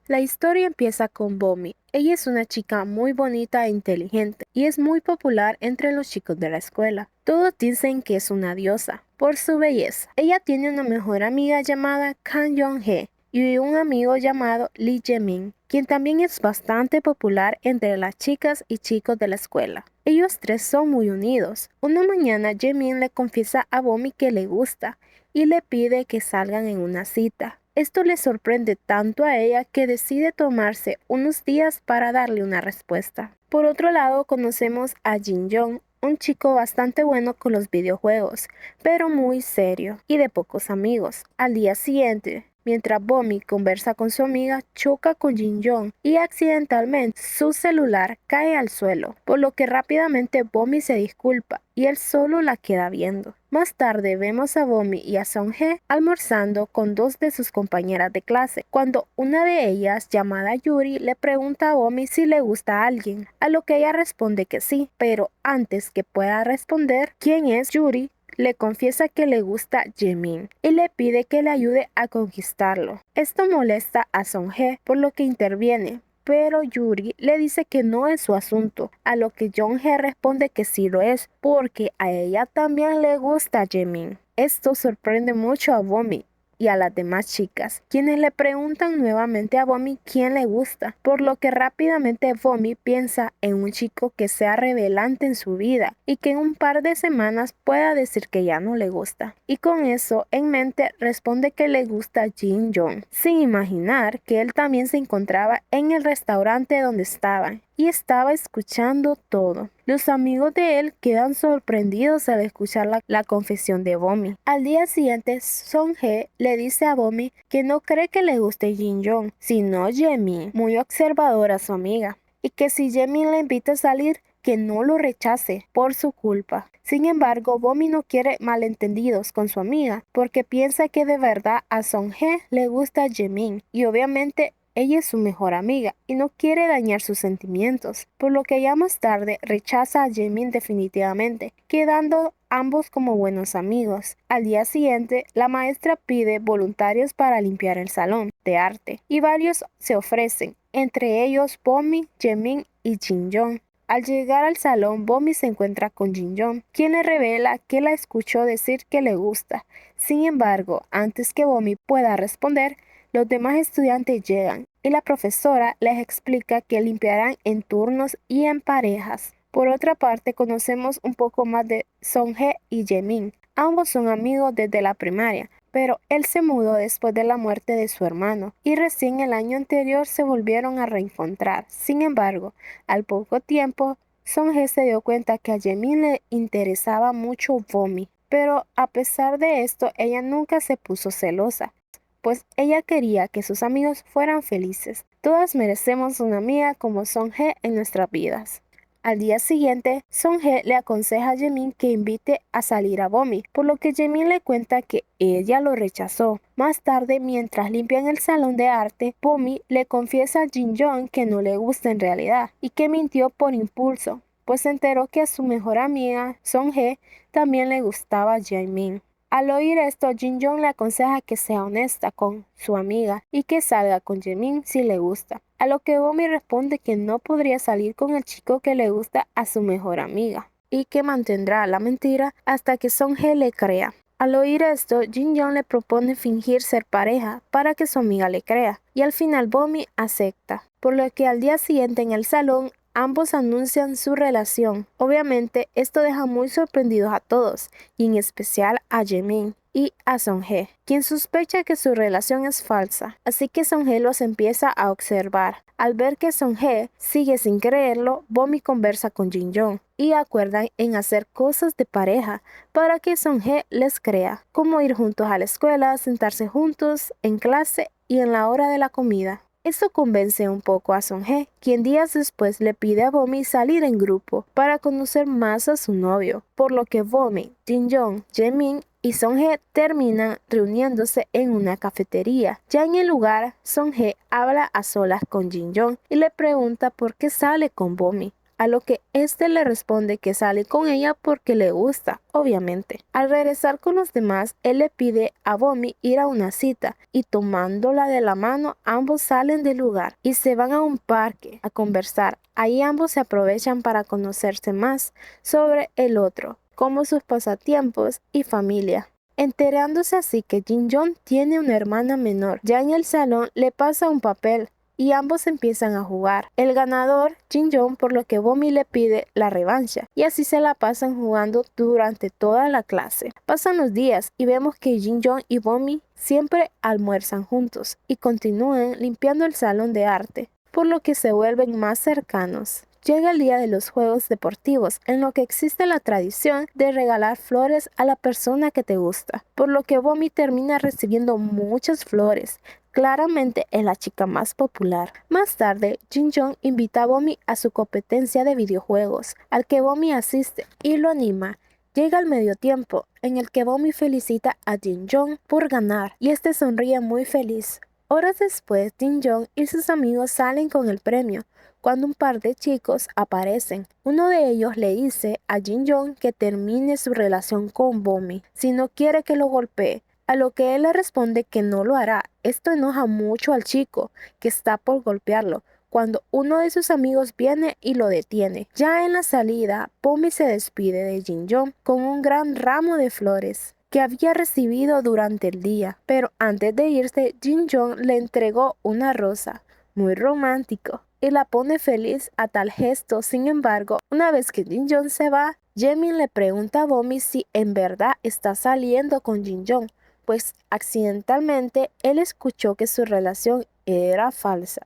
La historia empieza con Bomi. Ella es una chica muy bonita e inteligente y es muy popular entre los chicos de la escuela. Todos dicen que es una diosa por su belleza. Ella tiene una mejor amiga llamada Kang Yong-hee y un amigo llamado Lee Jae-min, quien también es bastante popular entre las chicas y chicos de la escuela. Ellos tres son muy unidos. Una mañana Jae-min le confiesa a Bomi que le gusta y le pide que salgan en una cita. Esto le sorprende tanto a ella que decide tomarse unos días para darle una respuesta. Por otro lado, conocemos a Jin-young, un chico bastante bueno con los videojuegos, pero muy serio y de pocos amigos. Al día siguiente, mientras Bomi conversa con su amiga, choca con Jin-young y accidentalmente su celular cae al suelo, por lo que rápidamente Bomi se disculpa y él solo la queda viendo. Más tarde vemos a Bomi y a Song-hye almorzando con dos de sus compañeras de clase, cuando una de ellas, llamada Yuri, le pregunta a Bomi si le gusta a alguien, a lo que ella responde que sí, pero antes que pueda responder quién es Yuri, le confiesa que le gusta Jaemin y le pide que le ayude a conquistarlo. Esto molesta a Song-hye, por lo que interviene, pero Yuri le dice que no es su asunto, a lo que Jong-hye responde que sí lo es, porque a ella también le gusta Jaemin. Esto sorprende mucho a Bomi y a las demás chicas, quienes le preguntan nuevamente a Bomi quién le gusta, por lo que rápidamente Bomi piensa en un chico que sea revelante en su vida y que en un par de semanas pueda decir que ya no le gusta. Y con eso en mente responde que le gusta Jin Young, sin imaginar que él también se encontraba en el restaurante donde estaban y estaba escuchando todo. Los amigos de él quedan sorprendidos al escuchar la confesión de Bomi. Al día siguiente, Song-hye le dice a Bomi que no cree que le guste Jin-young, sino Jaemin, muy observadora a su amiga, y que si Jaemin le invita a salir, que no lo rechace por su culpa. Sin embargo, Bomi no quiere malentendidos con su amiga, porque piensa que de verdad a Song-hye le gusta Jaemin, y obviamente ella es su mejor amiga y no quiere dañar sus sentimientos, por lo que ya más tarde rechaza a Jaemin definitivamente, quedando ambos como buenos amigos. Al día siguiente, la maestra pide voluntarios para limpiar el salón de arte y varios se ofrecen, entre ellos Bomi, Jaemin y Jin-young. Al llegar al salón, Bomi se encuentra con Jin-young, quien le revela que la escuchó decir que le gusta. Sin embargo, antes que Bomi pueda responder, los demás estudiantes llegan y la profesora les explica que limpiarán en turnos y en parejas. Por otra parte, conocemos un poco más de Song-hye y Jaemin. Ambos son amigos desde la primaria, pero él se mudó después de la muerte de su hermano y recién el año anterior se volvieron a reencontrar. Sin embargo, al poco tiempo, Song-hye se dio cuenta que a Jaemin le interesaba mucho Bomi, pero a pesar de esto, ella nunca se puso celosa, pues ella quería que sus amigos fueran felices. Todas merecemos una amiga como Song-hye en nuestras vidas. Al día siguiente, Song-hye le aconseja a Jaemin que invite a salir a Bomi, por lo que Jaemin le cuenta que ella lo rechazó. Más tarde, mientras limpian el salón de arte, Bomi le confiesa a Jin-young que no le gusta en realidad y que mintió por impulso, pues se enteró que a su mejor amiga, Song-hye, también le gustaba Jaemin. Al oír esto, Jin-young le aconseja que sea honesta con su amiga y que salga con Jaemin si le gusta, a lo que Bomi responde que no podría salir con el chico que le gusta a su mejor amiga y que mantendrá la mentira hasta que Song-hye le crea. Al oír esto, Jin-young le propone fingir ser pareja para que su amiga le crea y al final Bomi acepta, por lo que al día siguiente en el salón ambos anuncian su relación. Obviamente, esto deja muy sorprendidos a todos, y en especial a Jaemin y a Song-hye, quien sospecha que su relación es falsa. Así que Song-hye los empieza a observar. Al ver que Song-hye sigue sin creerlo, Bomi conversa con Jin-young y acuerdan en hacer cosas de pareja para que Song-hye les crea, como ir juntos a la escuela, sentarse juntos en clase y en la hora de la comida. Esto convence un poco a Song-hye, quien días después le pide a Bomi salir en grupo para conocer más a su novio, por lo que Bomi, Jin-young, Jaemin y Song-hye terminan reuniéndose en una cafetería. Ya en el lugar, Song-hye habla a solas con Jin-young y le pregunta por qué sale con Bomi, a lo que este le responde que sale con ella porque le gusta, obviamente. Al regresar con los demás, él le pide a Bomi ir a una cita y tomándola de la mano, ambos salen del lugar y se van a un parque a conversar. Ahí ambos se aprovechan para conocerse más sobre el otro, como sus pasatiempos y familia. Enterándose así que Jin-young tiene una hermana menor, ya en el salón le pasa un papel y ambos empiezan a jugar. El ganador, Jin-young, por lo que Bomi le pide la revancha y así se la pasan jugando durante toda la clase. Pasan los días y vemos que Jin-young y Bomi siempre almuerzan juntos y continúan limpiando el salón de arte, por lo que se vuelven más cercanos. Llega el día de los juegos deportivos, en lo que existe la tradición de regalar flores a la persona que te gusta, por lo que Bomi termina recibiendo muchas flores. Claramente es la chica más popular. Más tarde, Jin-young invita a Bomi a su competencia de videojuegos, al que Bomi asiste y lo anima. Llega el medio tiempo, en el que Bomi felicita a Jin-young por ganar, y este sonríe muy feliz. Horas después, Jin-young y sus amigos salen con el premio, cuando un par de chicos aparecen. Uno de ellos le dice a Jin-young que termine su relación con Bomi si no quiere que lo golpee, a lo que él le responde que no lo hará. Esto enoja mucho al chico, que está por golpearlo, cuando uno de sus amigos viene y lo detiene. Ya en la salida, Bomi se despide de Jin-young con un gran ramo de flores que había recibido durante el día, pero antes de irse, Jin-young le entregó una rosa, muy romántico, y la pone feliz a tal gesto. Sin embargo, una vez que Jin-young se va, Jaemin le pregunta a Bomi si en verdad está saliendo con Jin-young, pues accidentalmente él escuchó que su relación era falsa.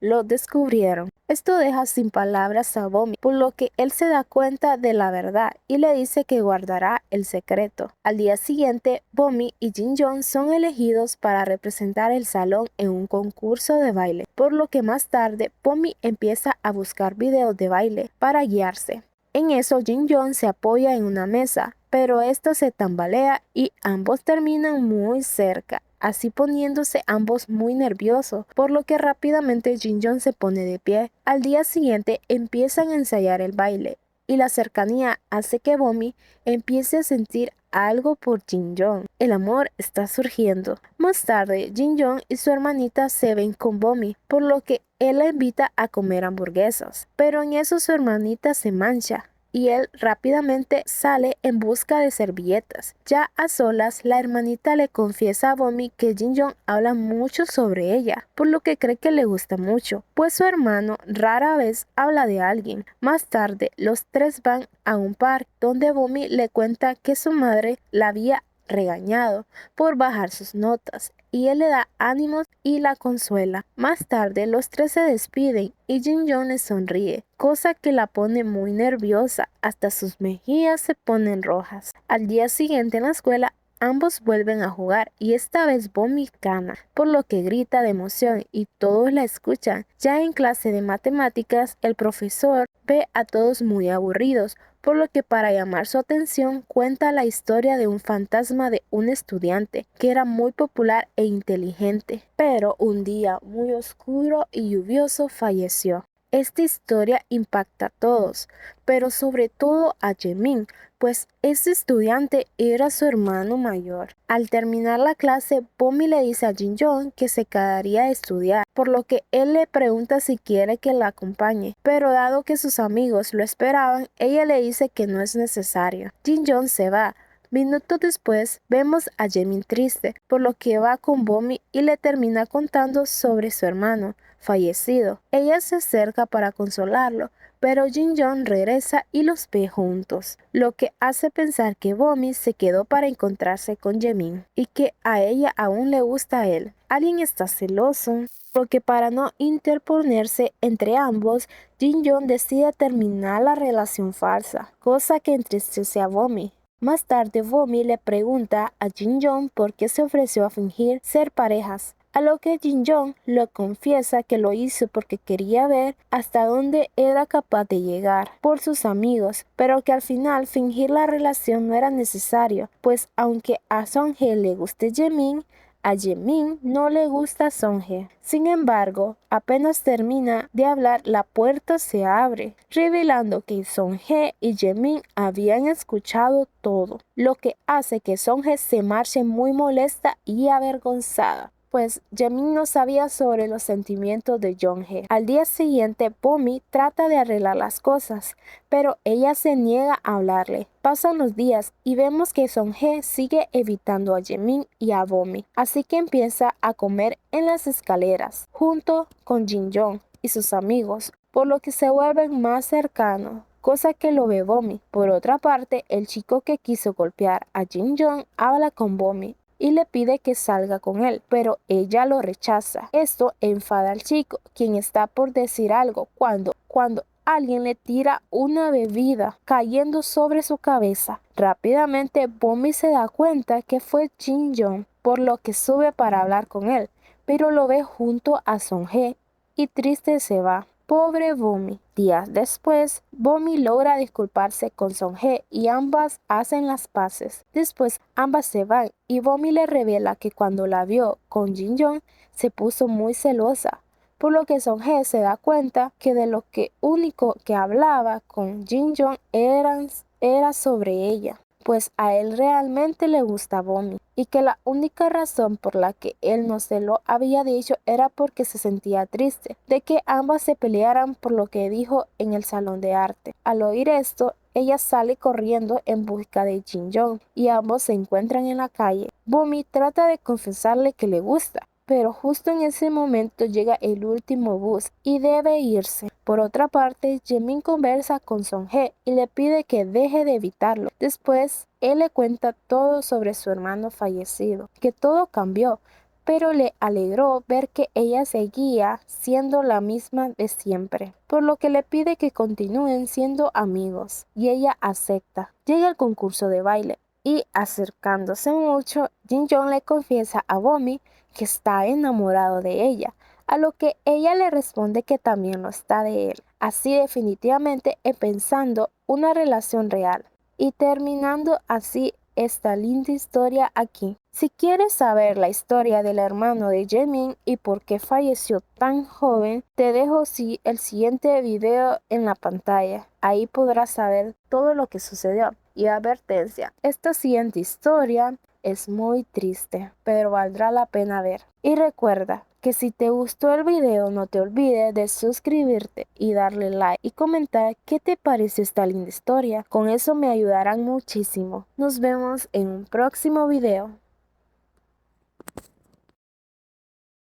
Lo descubrieron. Esto deja sin palabras a Bomi, por lo que él se da cuenta de la verdad y le dice que guardará el secreto. Al día siguiente, Bomi y Jin-young son elegidos para representar el salón en un concurso de baile, por lo que más tarde Bomi empieza a buscar videos de baile para guiarse. En eso, Jin-young se apoya en una mesa, pero esta se tambalea y ambos terminan muy cerca, así poniéndose ambos muy nerviosos, por lo que rápidamente Jin-young se pone de pie. Al día siguiente empiezan a ensayar el baile y la cercanía hace que Bomi empiece a sentir algo por Jin-young. El amor está surgiendo. Más tarde, Jin-young y su hermanita se ven con Bomi, por lo que él la invita a comer hamburguesas, pero en eso su hermanita se mancha y él rápidamente sale en busca de servilletas. Ya a solas, la hermanita le confiesa a Bomi que Jin-young habla mucho sobre ella, por lo que cree que le gusta mucho, pues su hermano rara vez habla de alguien. Más tarde, los tres van a un parque donde Bomi le cuenta que su madre la había regañado por bajar sus notas y él le da ánimos y la consuela. Más tarde los tres se despiden y Jin-young le sonríe, cosa que la pone muy nerviosa, hasta sus mejillas se ponen rojas. Al día siguiente en la escuela ambos vuelven a jugar y esta vez Bomi gana, por lo que grita de emoción y todos la escuchan. Ya en clase de matemáticas el profesor ve a todos muy aburridos, por lo que para llamar su atención cuenta la historia de un fantasma de un estudiante que era muy popular e inteligente, pero un día muy oscuro y lluvioso falleció. Esta historia impacta a todos, pero sobre todo a Jaemin, pues este estudiante era su hermano mayor. Al terminar la clase, Bomi le dice a Jin-young que se quedaría a estudiar, por lo que él le pregunta si quiere que la acompañe, pero dado que sus amigos lo esperaban, ella le dice que no es necesario. Jin-young se va. Minutos después, vemos a Jaemin triste, por lo que va con Bomi y le termina contando sobre su hermano fallecido. Ella se acerca para consolarlo, pero Jin-young regresa y los ve juntos, lo que hace pensar que Bomi se quedó para encontrarse con Jaemin y que a ella aún le gusta a él. Alguien está celoso, porque para no interponerse entre ambos, Jin-young decide terminar la relación falsa, cosa que entristece a Bomi. Más tarde, Bomi le pregunta a Jin-young por qué se ofreció a fingir ser parejas, a lo que Jin-young le confiesa que lo hizo porque quería ver hasta dónde era capaz de llegar por sus amigos, pero que al final fingir la relación no era necesario, pues aunque a Song-hye le guste Jaemin, A Jaemin no le gusta Songhye. Sin embargo, apenas termina de hablar, la puerta se abre, revelando que Songhye y Jaemin habían escuchado todo, lo que hace que Songhye se marche muy molesta y avergonzada, pues Jaemin no sabía sobre los sentimientos de Jonghae. Al día siguiente, Bomi trata de arreglar las cosas, pero ella se niega a hablarle. Pasan los días y vemos que Songhye sigue evitando a Jaemin y a Bomi, así que empieza a comer en las escaleras, junto con Jin Young y sus amigos, por lo que se vuelven más cercanos, cosa que lo ve Bomi. Por otra parte, el chico que quiso golpear a Jin Young habla con Bomi y le pide que salga con él, pero ella lo rechaza. Esto enfada al chico, quien está por decir algo cuando alguien le tira una bebida cayendo sobre su cabeza. Rápidamente Bomi se da cuenta que fue Jin Young, por lo que sube para hablar con él, pero lo ve junto a Songhye y triste se va. Pobre Bomi. Días después, Bomi logra disculparse con Songhye y ambas hacen las paces. Después, ambas se van y Bomi le revela que cuando la vio con Jin Young se puso muy celosa, por lo que Songhye se da cuenta que de lo que único que hablaba con Jin Young era sobre ella, pues a él realmente le gusta Bomi, y que la única razón por la que él no se lo había dicho era porque se sentía triste de que ambas se pelearan por lo que dijo en el salón de arte. Al oír esto, ella sale corriendo en busca de Jin Young y ambos se encuentran en la calle. Bomi trata de confesarle que le gusta, pero justo en ese momento llega el último bus y debe irse. Por otra parte, Jaemin conversa con Songhye y le pide que deje de evitarlo. Después, él le cuenta todo sobre su hermano fallecido, que todo cambió, pero le alegró ver que ella seguía siendo la misma de siempre, por lo que le pide que continúen siendo amigos, y ella acepta. Llega el concurso de baile, y acercándose mucho, Jin Young le confiesa a Bomi que está enamorado de ella, a lo que ella le responde que también lo está de él, así definitivamente empezando una relación real y terminando así esta linda historia aquí. Si quieres saber la historia del hermano de Jaemin y por qué falleció tan joven, te dejo el siguiente video en la pantalla. Ahí podrás saber todo lo que sucedió. Y advertencia, esta siguiente historia es muy triste, pero valdrá la pena ver. Y recuerda que si te gustó el video, no te olvides de suscribirte y darle like y comentar qué te pareció esta linda historia. Con eso me ayudarán muchísimo. Nos vemos en un próximo video.